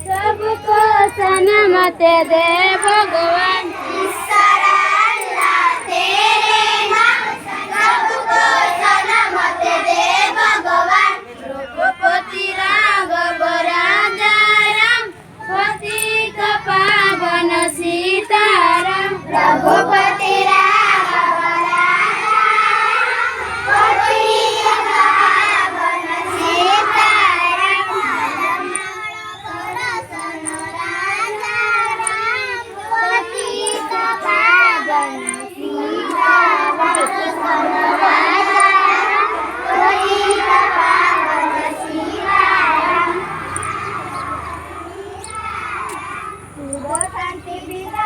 सबको सन्मति दे भगवान। रघुपति राघव राजा राम, पतित पावन सीताराम। रघुपति राघव राजा राम, पतित पावन सीताराम। पतित पावन शांति विदा